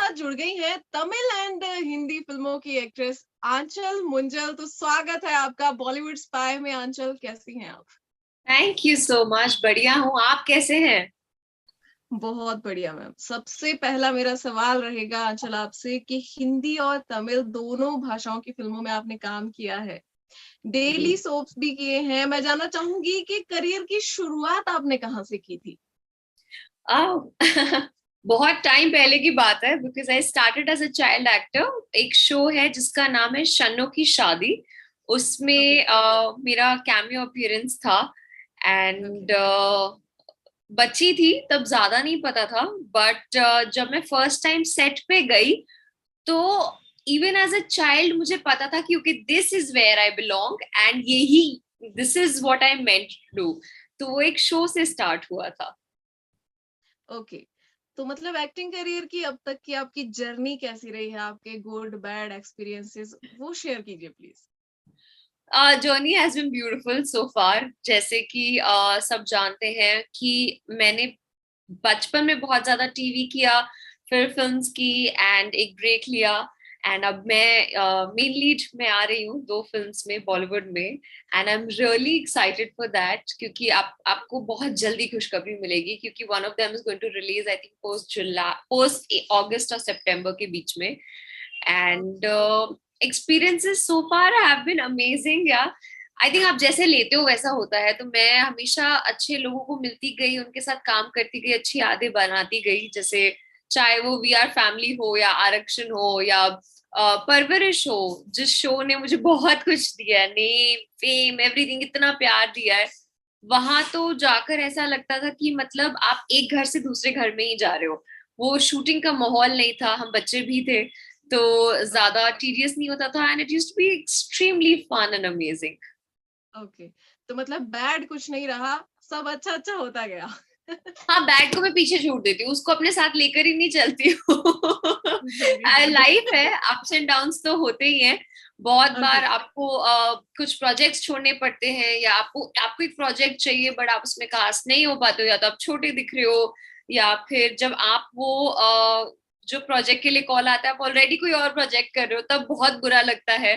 साथ जुड़ गई हैं तमिल एंड हिंदी फिल्मों की एक्ट्रेस आंचल मुंजल। तो स्वागत है आपका बॉलीवुड स्पाई में। आंचल, कैसी हैं आप? Thank you so much. बढ़िया हूँ। आप कैसे हैं? बहुत बढ़िया मैम। सबसे पहला मेरा सवाल रहेगा आंचल आपसे कि हिंदी और तमिल दोनों भाषाओं की फिल्मों में आपने काम किया है, जी। डेली सोप्स भी किए हैं। मैं जानना चाहूंगी कि करियर की शुरुआत आपने कहाँ से की थी? आ, बहुत टाइम पहले की बात है, because I started as a child actor. एक शो है जिसका नाम है शन्नो की शादी। ओके। उसमें मेरा कैमियो अपीयरेंस था। ओके। एंड बच्ची थी तब, ज्यादा नहीं पता था। बट जब मैं फर्स्ट टाइम सेट पे गई, तो इवन एज अ चाइल्ड मुझे पता था कि okay, this is where I belong and यही, this is what I meant to do. तो वो एक शो से स्टार्ट हुआ था। ओके। तो मतलब एक्टिंग करियर की अब तक की आपकी जर्नी कैसी रही है? आपके गुड बैड एक्सपीरियंसेस वो शेयर कीजिए please. Journey has been beautiful so far. जैसे कि सब जानते हैं कि मैंने बचपन में बहुत ज्यादा टीवी किया, फिर फिल्म्स की, एंड एक ब्रेक लिया। एंड अब मैं मेन लीड में आ रही हूँ दो फिल्म्स में बॉलीवुड में। And I am really excited for that, क्योंकि आपको बहुत जल्दी खुशखबरी मिलेगी, क्योंकि one of them is going to release, I think post July, post August और सितंबर के बीच में। And okay. experiences so far have been amazing, या आई थिंक आप जैसे लेते हो वैसा होता है। तो मैं हमेशा अच्छे लोगों को मिलती गई, उनके साथ काम करती गई, अच्छी यादें बनाती गई। जैसे चाहे वो वी आर फैमिली हो, या आरक्षण हो, या परवरिश हो, जिस शो ने मुझे बहुत कुछ दिया है, नेम फेम एवरीथिंग, इतना प्यार दिया है। वहां तो जाकर ऐसा लगता था कि मतलब आप एक घर से दूसरे घर में ही जा रहे हो। वो शूटिंग का माहौल नहीं था, हम बच्चे भी थे, तो ओके। ज्यादा टीडियस नहीं होता था। And it used to be extremely fun and amazing. Okay. तो मतलब बैड कुछ नहीं रहा, सब अच्छा अच्छा होता गया। हाँ, बैग को मैं पीछे छोड़ देती हूँ, उसको अपने साथ लेकर ही नहीं चलती हूँ। Very good. लाइफ है, अप्स एंड डाउन्स तो होते ही हैं। बहुत ओके। बार आपको कुछ प्रोजेक्ट्स छोड़ने पड़ते हैं, या आपको आपको एक प्रोजेक्ट चाहिए बट आप उसमें कास्ट नहीं हो पाते हो, या तो आप छोटे दिख रहे हो, या फिर जब आप वो जो प्रोजेक्ट के लिए कॉल आता है, आप ऑलरेडी कोई और प्रोजेक्ट कर रहे हो, तब बहुत बुरा लगता है।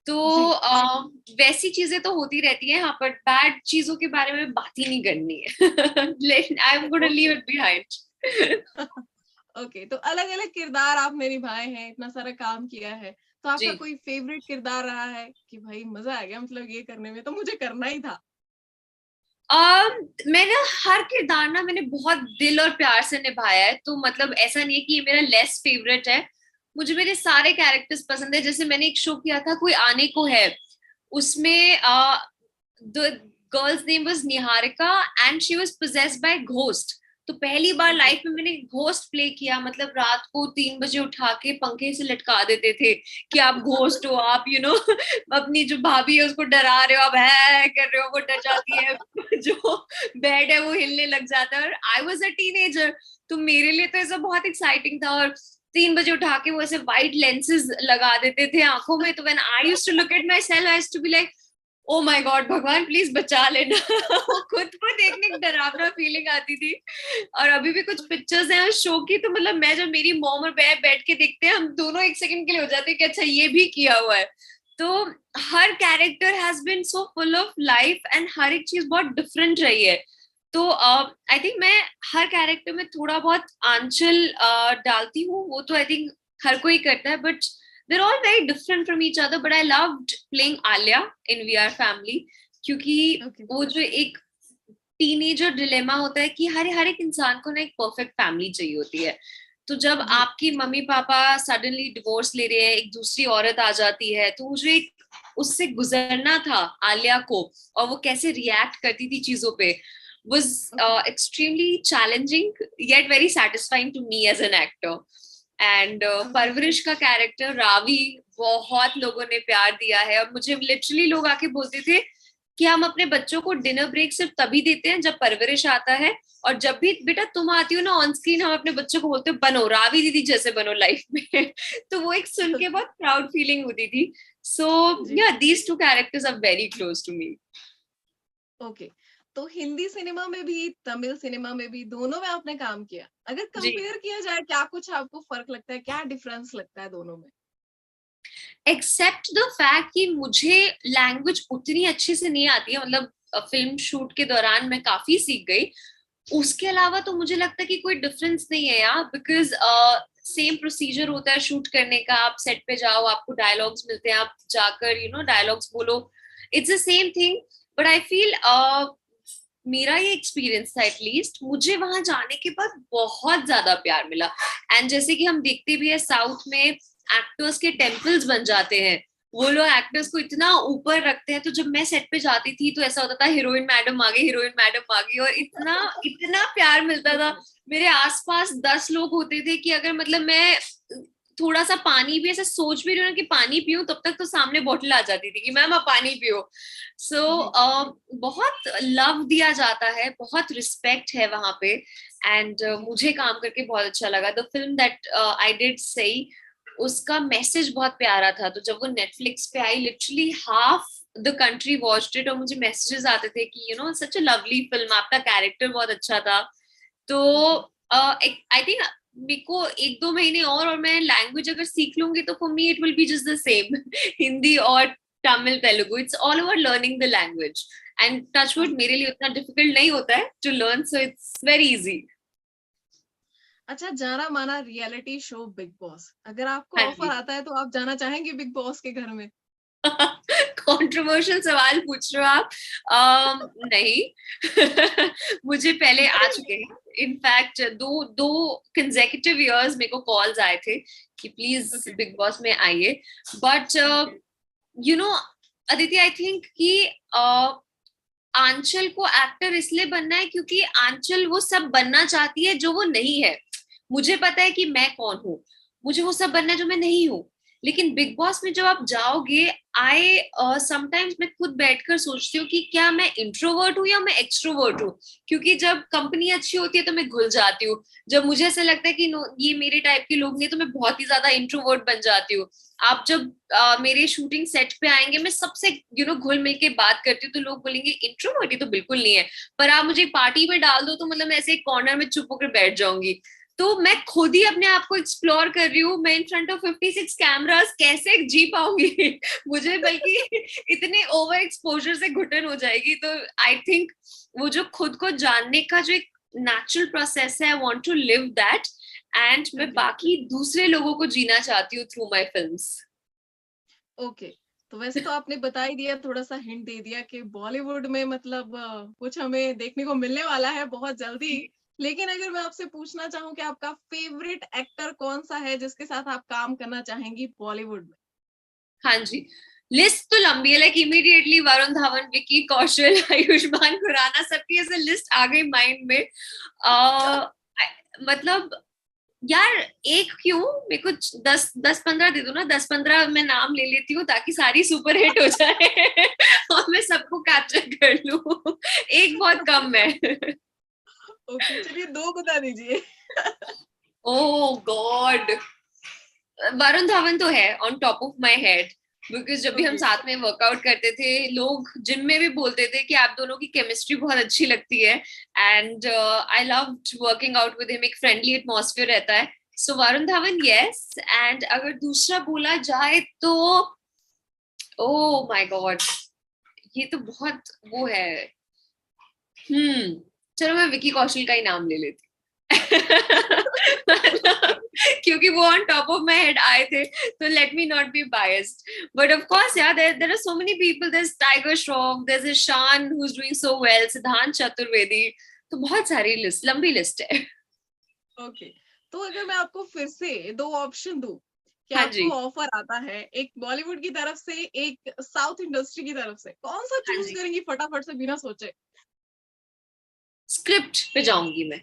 तो जी। वैसी चीजें तो होती रहती हैं। हाँ, बट बैड चीजों के बारे में बात ही नहीं करनी है। लेकिन I am gonna leave okay. It behind. Okay. तो अलग अलग किरदार आपने निभाए हैं, इतना सारा काम किया है, तो आपका जी। कोई फेवरेट किरदार रहा है कि भाई मजा आ गया, मतलब ये करने में तो मुझे करना ही था? मैंने हर किरदार ना मैंने बहुत दिल और प्यार से निभाया है, तो मतलब ऐसा नहीं है कि ये मेरा लेस फेवरेट है। मुझे मेरे सारे कैरेक्टर्स पसंद है। जैसे मैंने एक शो किया था, कोई आने को है, उसमें the girls name was Niharika, and she was possessed by ghost. तो पहली बार ओके। लाइफ में मैंने घोस्ट प्ले किया। मतलब रात को 3 बजे उठा के पंखे से लटका देते थे कि आप घोस्ट हो, आप अपनी जो भाभी है उसको डरा रहे हो, आप है कर रहे हो, वो डर जाती है। जो बेड है वो हिलने लग जाता है। और आई वॉज अ टीनेजर, तो मेरे लिए तो ऐसा बहुत एक्साइटिंग था। और 3 बजे उठा के वो ऐसे वाइट लेंसेज लगा देते थे आंखों में। तो when I used to look at myself, I used to be like, oh my God, भगवान प्लीज बचा लेना। खुद को देखने की डरावना फीलिंग आती थी। और अभी भी कुछ पिक्चर्स हैं उस शो की, तो मतलब मैं जब मेरी मॉम और मैं बैठ के देखते हैं, हम दोनों एक सेकंड के लिए हो जाते हैं कि अच्छा ये भी किया हुआ है। तो हर character has been so full of life, and हर एक चीज बहुत डिफरेंट रही है। तो आई थिंक मैं हर कैरेक्टर में थोड़ा बहुत आंचल डालती हूँ। वो तो आई थिंक हर कोई करता है, but they're all very different from each other. But I loved playing Alia in VR Family, क्योंकि ओके। वो जो एक टीनेजर डिलेमा होता है कि हर हर एक इंसान को ना एक परफेक्ट फैमिली चाहिए होती है। तो जब जी। आपकी मम्मी पापा सडनली डिवोर्स ले रहे हैं, एक दूसरी औरत आ जाती है, तो मुझे एक उससे गुजरना था आलिया को, और वो कैसे रिएक्ट करती थी चीजों पे, was okay. extremely challenging yet very satisfying to me as an actor. And okay. परवरिश का कैरेक्टर रावी, बहुत लोगों ने प्यार दिया है। और मुझे लिटरली लोग आके बोलते थे कि हम अपने बच्चों को डिनर ब्रेक सिर्फ तभी देते हैं जब परवरिश आता है, और जब भी बेटा तुम आती हो ना ऑन स्क्रीन, हम अपने बच्चों को बोलते हो बनो रावी दीदी जैसे बनो लाइफ में। तो वो एक सुन के बहुत प्राउड फीलिंग होती थी। सो जी। Yeah these two characters are very close to me. Okay. तो हिंदी सिनेमा में भी, तमिल सिनेमा में भी, दोनों में आपने काम किया। अगर जी। कंपेयर किया जाए, क्या कुछ आपको फर्क लगता है, क्या डिफरेंस लगता है दोनों में? एक्सेप्ट द फैक्ट कि मुझे लैंग्वेज उतनी अच्छे से नहीं आती है, मतलब फिल्म शूट के दौरान मैं काफी सीख गई। उसके अलावा तो मुझे लगता है कि कोई डिफरेंस नहीं है यार, बिकॉज सेम प्रोसीजर होता है शूट करने का। आप सेट पे जाओ, आपको डायलॉग्स मिलते हैं, आप जाकर डायलॉग्स बोलो, it's the same thing. But I feel मेरा ये एक्सपीरियंस था, एटलीस्ट मुझे वहां जाने के बाद बहुत ज्यादा प्यार मिला। एंड जैसे कि हम देखते भी है साउथ में एक्टर्स के टेम्पल्स बन जाते हैं, वो लोग एक्टर्स को इतना ऊपर रखते हैं। तो जब मैं सेट पे जाती थी तो ऐसा होता था हीरोइन मैडम आ गई, हीरोइन मैडम आ गई, और इतना इतना प्यार मिलता था। मेरे आसपास 10 लोग होते थे कि अगर मतलब मैं थोड़ा सा पानी भी ऐसे सोच भी रही हूँ ना कि पानी पीऊं, तब तक तो सामने बोतल आ जाती थी कि मैम आप पानी पियो। सो जी। बहुत लव दिया जाता है, बहुत रिस्पेक्ट है वहां पे। एंड मुझे काम करके बहुत अच्छा लगा। The film that I did सही, उसका मैसेज बहुत प्यारा था। तो जब वो नेटफ्लिक्स पे आई, literally half the country watched it, और मुझे मैसेजेस आते थे कि सच अ लवली फिल्म, आपका कैरेक्टर बहुत अच्छा था। तो आई थिंक मेरे को 1-2 महीने और मैं लैंग्वेज अगर सीख लूंगी तो for me it will be just the same. Hindi और Tamil, Telugu, it's all about learning the language. And touch wood, मेरे लिए उतना डिफिकल्ट नहीं होता है to learn, so it's very easy. अच्छा, जाना माना रियलिटी शो बिग बॉस, अगर आपको हाँ ऑफर जी। आता है तो आप जाना चाहेंगे बिग बॉस के घर में? कंट्रोवर्शियल सवाल पूछ रहे हो आप। नहीं। मुझे पहले आ चुके नहीं। हैं। इनफैक्ट दो दो कंसेक्यूटिव इयर्स मेरे को कॉल्स आए थे कि प्लीज ओके। बिग बॉस में आइए। But okay. You know Aditi, I think कि आंचल को एक्टर इसलिए बनना है क्योंकि आंचल वो सब बनना चाहती है जो वो नहीं है। मुझे पता है कि मैं कौन हूँ, मुझे वो सब बनना है जो मैं नहीं हूँ। लेकिन बिग बॉस में जब आप जाओगे, आई समटाइम्स मैं खुद बैठकर सोचती हूँ कि क्या मैं इंट्रोवर्ट हूँ या मैं एक्सट्रोवर्ट हूँ। क्योंकि जब कंपनी अच्छी होती है तो मैं घुल जाती हूँ। जब मुझे ऐसा लगता है कि नो ये मेरे टाइप के लोग नहीं, तो मैं बहुत ही ज्यादा इंट्रोवर्ट बन जाती हूँ। आप जब मेरे शूटिंग सेट पे आएंगे, मैं सबसे घुल मिल के बात करती हूँ, तो लोग बोलेंगे इंट्रोवर्ट ही तो बिल्कुल नहीं है। पर आप मुझे पार्टी में डाल दो तो मतलब मैं ऐसे एक कॉर्नर में चुप होकर बैठ जाऊंगी। तो मैं खुद ही अपने आप को एक्सप्लोर कर रही हूँ। मैं इन फ्रंट ऑफ 56 कैमरास कैसे जी पाऊंगी? मुझे बल्कि इतने ओवर एक्सपोजर से घुटन हो जाएगी। तो आई थिंक वो जो खुद को जानने का जो एक नेचुरल प्रोसेस है, I want to live that. And मैं ओके। बाकी दूसरे लोगों को जीना चाहती हूँ थ्रू माई फिल्म्स। ओके। तो वैसे तो आपने बता ही दिया, थोड़ा सा हिंट दे दिया कि बॉलीवुड में मतलब कुछ हमें देखने को मिलने वाला है बहुत जल्दी। लेकिन अगर मैं आपसे पूछना चाहूँ कि आपका फेवरेट एक्टर कौन सा है जिसके साथ आप काम करना चाहेंगी बॉलीवुड में? हाँ जी, लिस्ट तो लंबी है, लाइक इमीडिएटली वरुण धवन, विकी कौशल, आयुष्मान खुराना, सबकी ऐसे लिस्ट आ गई माइंड में। मतलब यार, एक क्यों, मेरे को 10-15 दे दो ना, 10-15 मैं नाम ले लेती हूँ ताकि सारी सुपर हिट हो जाए और मैं सबको कैप्चर कर लूं। एक बहुत कम है। ओके, चलिए दो बता दीजिए। ओह गॉड, वरुण धवन तो है on top of my head. Because जब भी हम ओके। साथ में वर्कआउट करते थे, लोग जिम में भी बोलते थे कि आप दोनों की केमिस्ट्री बहुत अच्छी लगती है। And I love working out with him, एक फ्रेंडली एटमॉस्फेयर रहता है। सो वरुण धवन, यस। एंड अगर दूसरा बोला जाए तो ओह माय गॉड, ये तो बहुत वो है। चलो मैं विकी कौशल का ही नाम ले लेती। मतलब, क्योंकि वो on top of my head आए थे, तो let me not be biased. But of course यार, there are so many people, there is Tiger Shroff, there is Shaan who is doing so well, Siddhant Chaturvedi. तो बहुत सारी लिस्ट, लंबी लिस्ट है। ओके। तो अगर मैं आपको फिर से दो ऑप्शन दूं कि हाँ आपको जी। ऑफर आता है, एक बॉलीवुड की तरफ से, एक साउथ इंडस्ट्री की तरफ से, कौन सा हाँ चूज जी, करेंगी फटाफट से बिना सोचे? स्क्रिप्ट पे जाऊंगी मैं।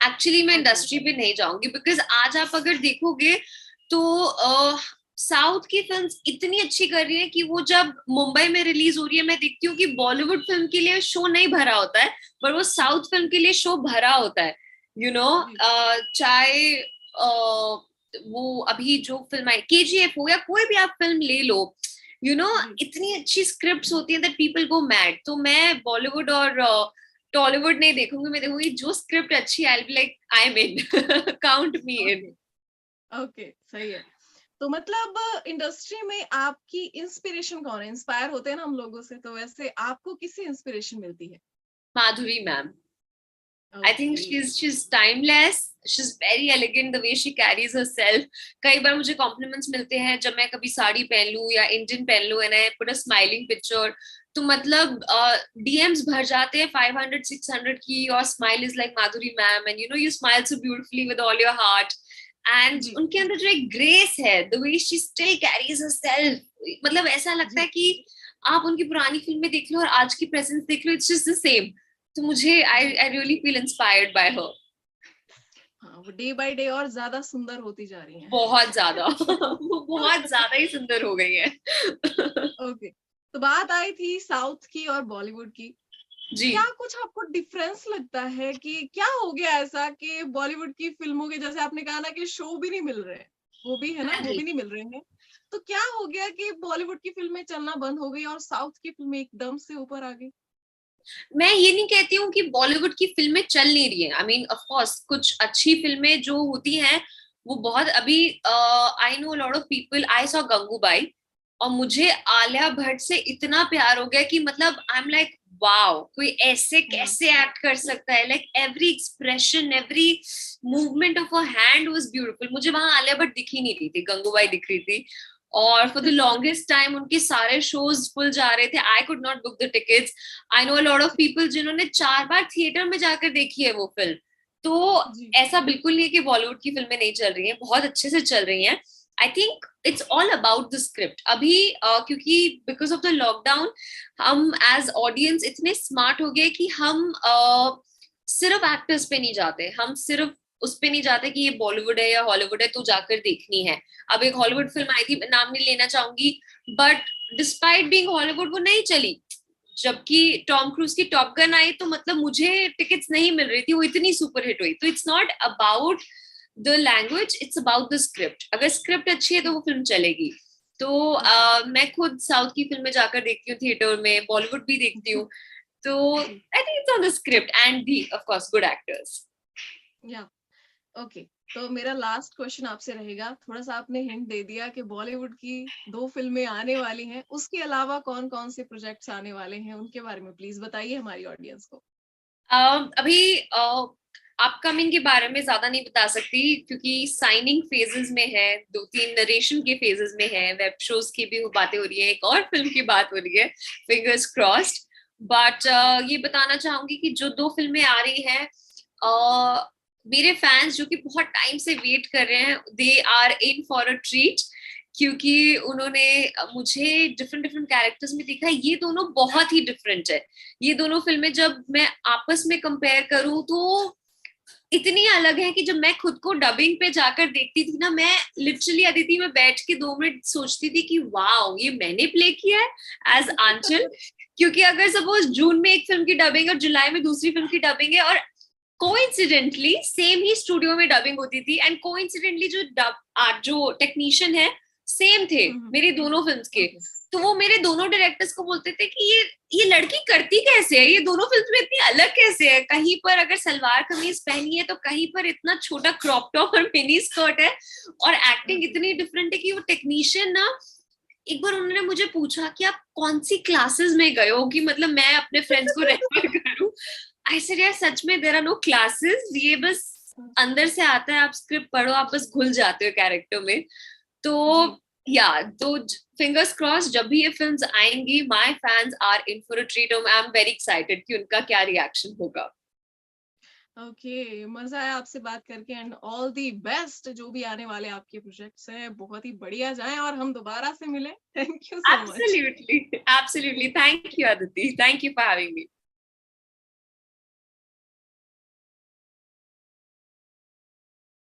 एक्चुअली मैं ओके। इंडस्ट्री पे नहीं जाऊंगी, बिकॉज आज आप अगर देखोगे तो साउथ की फिल्म्स इतनी अच्छी कर रही है कि वो जब मुंबई में रिलीज हो रही है, मैं देखती हूँ कि बॉलीवुड फिल्म के लिए शो नहीं भरा होता है, पर वो साउथ फिल्म के लिए शो भरा होता है। जी। चाहे वो अभी जो फिल्म आई केजीएफ हो, या कोई भी आप फिल्म ले लो, जी। इतनी अच्छी स्क्रिप्ट्स होती हैं दैट पीपल गो मैड। तो मैं बॉलीवुड और टॉलीवुड नहीं देखूंगी, मैं देखूंगी जो स्क्रिप्ट अच्छी, I will be like I am in, count me in. Okay, okay, सही है। तो मतलब इंडस्ट्री में आपकी इंस्पिरेशन कौन है? इंस्पायर होते हैं ना हम लोगों से, तो वैसे आपको किससे इंस्पिरेशन मिलती है? Madhuri ma'am, I think okay. she's timeless. She's very elegant the way she carries herself. कई बार मुझे compliments मिलते हैं जब मैं कभी साड़ी पहन लूं या इंडियन पहन लूं and I put a smiling picture, तो मतलब DMs भर जाते हैं 500 600 की, your smile is like Madhuri ma'am and you know you smile so beautifully with all your heart, and जी, उनके अंदर जो एक grace है, the way she still carries herself, मतलब ऐसा लगता जी, है कि आप उनकी पुरानी फिल्में देख लो और आज की प्रेजेंस देख लो, it's just the same. तो मुझे जी। I really feel inspired by her. हाँ, वो डे बाय डे और ज्यादा सुंदर होती जा रही हैं। बहुत ज्यादा वो बहुत ज्यादा ही सुंदर हो गई है। ओके, तो बात आई थी साउथ की और बॉलीवुड की। जी। क्या कुछ आपको डिफरेंस लगता है कि क्या हो गया ऐसा कि बॉलीवुड की फिल्मों के, जैसे आपने कहा ना कि शो भी नहीं मिल रहे हैं, वो भी है ना, हाँ वो जी। भी नहीं मिल रहे हैं। तो क्या हो गया कि बॉलीवुड की फिल्में चलना बंद हो गई और साउथ की फिल्में एकदम से ऊपर आ गई? मैं ये नहीं कहती हूँ कि बॉलीवुड की फिल्में चल नहीं रही हैं, आई मीन ऑफ कोर्स कुछ अच्छी फिल्में जो होती हैं वो बहुत, अभी I know lot of people, I saw Gangubai, और मुझे आलिया भट्ट से इतना प्यार हो गया कि मतलब आई एम लाइक वाओ, कोई ऐसे हाँ, कैसे एक्ट कर सकता है, like every expression, every movement of a hand was beautiful. मुझे वहां आलिया भट्ट दिख ही नहीं रही थी, गंगूबाई दिख रही थी, और फॉर द लॉन्गेस्ट टाइम उनके सारे शोज फुल जा रहे थे, I could not book the tickets. I know a lot of people जिन्होंने 4 बार थिएटर में जाकर देखी है वो फिल्म। तो जी, ऐसा बिल्कुल नहीं है कि बॉलीवुड की फिल्में नहीं चल रही हैं, बहुत अच्छे से चल रही हैं। आई think it's all about the script अभी, क्योंकि बिकॉज ऑफ द लॉकडाउन हम एज ऑडियंस इतने स्मार्ट हो गए कि हम सिर्फ एक्टर्स पे नहीं जाते, हम सिर्फ उस पे नहीं जाते कि ये बॉलीवुड है या हॉलीवुड है तो जाकर देखनी है। अब एक हॉलीवुड फिल्म आई थी, नाम नहीं लेना चाहूंगी, बट डिस्पाइट बीइंग हॉलीवुड वो नहीं चली, जबकि टॉम क्रूज की टॉप गन आई तो मतलब मुझे टिकट्स नहीं मिल रही थी, वो इतनी सुपर हिट हुई। तो it's not about the language, it's about the script, अगर स्क्रिप्ट अच्छी है तो वो फिल्म चलेगी। तो ओके, मैं खुद साउथ की फिल्में जाकर देखती हूँ थिएटर में, बॉलीवुड भी देखती हूँ। तो जी, I think it's on the script and the of course good actors. या ओके। तो मेरा लास्ट क्वेश्चन आपसे रहेगा, थोड़ा सा आपने हिंट दे दिया कि बॉलीवुड की 2 फिल्में आने वाली हैं, उसके अलावा कौन कौन से प्रोजेक्ट्स आने वाले हैं, उनके बारे में प्लीज बताइए हमारी ऑडियंस को। अभी अपकमिंग के बारे में ज्यादा नहीं बता सकती क्योंकि साइनिंग फेजेस में है, 2-3 नरेशन के फेजेस में है, वेब शोज की भी बातें हो रही है, एक और फिल्म की बात हो रही है, फिंगर्स क्रॉस्ड। बट ये बताना चाहूंगी कि जो 2 फिल्में आ रही हैं, मेरे फैंस जो कि बहुत टाइम से वेट कर रहे हैं, they are in for a treat, क्योंकि उन्होंने मुझे डिफरेंट डिफरेंट कैरेक्टर्स में देखा है, ये दोनों बहुत ही डिफरेंट है। ये दोनों फिल्में जब मैं आपस में कंपेयर करूं तो इतनी अलग है कि जब मैं खुद को डबिंग पे जाकर देखती थी ना, मैं लिटरली अदिति में बैठ के 2 मिनट सोचती थी कि वाओ ये मैंने प्ले किया है एज आंचल। क्योंकि अगर सपोज जून में एक फिल्म की डबिंग और जुलाई में दूसरी फिल्म की डबिंग है, और कोइंसिडेंटली सेम ही स्टूडियो में डबिंग होती थी, एंड कोइंसिडेंटली जो टेक्नीशियन है सेम थे मेरी दोनों फिल्म्स के, ओके, तो वो मेरे दोनों डायरेक्टर्स को बोलते थे कि ये लड़की करती कैसे है, ये दोनों फिल्म में इतनी अलग कैसे है, कहीं पर अगर सलवार कमीज पहनी है तो कहीं पर इतना छोटा क्रॉप टॉप और मिनी स्कर्ट है, और एक्टिंग ओके, इतनी डिफरेंट है कि वो टेक्नीशियन ना, एक बार उन्होंने मुझे पूछा कि आप कौन सी क्लासेस में गए हो कि मतलब मैं अपने फ्रेंड्स को रेफर करूं। आई सेड यार सच में देयर आर नो क्लासेस, ये बस अंदर से आता है, आप स्क्रिप्ट पढ़ो, आप बस घुल जाते हो कैरेक्टर में। तो जी, या तो फिंगर्स क्रॉस, जब भी ये फिल्म्स आएंगी my fans are in for a treat, I am very excited कि उनका क्या रिएक्शन होगा। ओके। मजा आया आपसे बात करके एंड ऑल दी बेस्ट जो भी आने वाले आपके प्रोजेक्ट्स हैं, बहुत ही बढ़िया जाएं और हम दोबारा से मिलें। Thank you so much. Absolutely, absolutely, thank you Aditi, thank you for having me.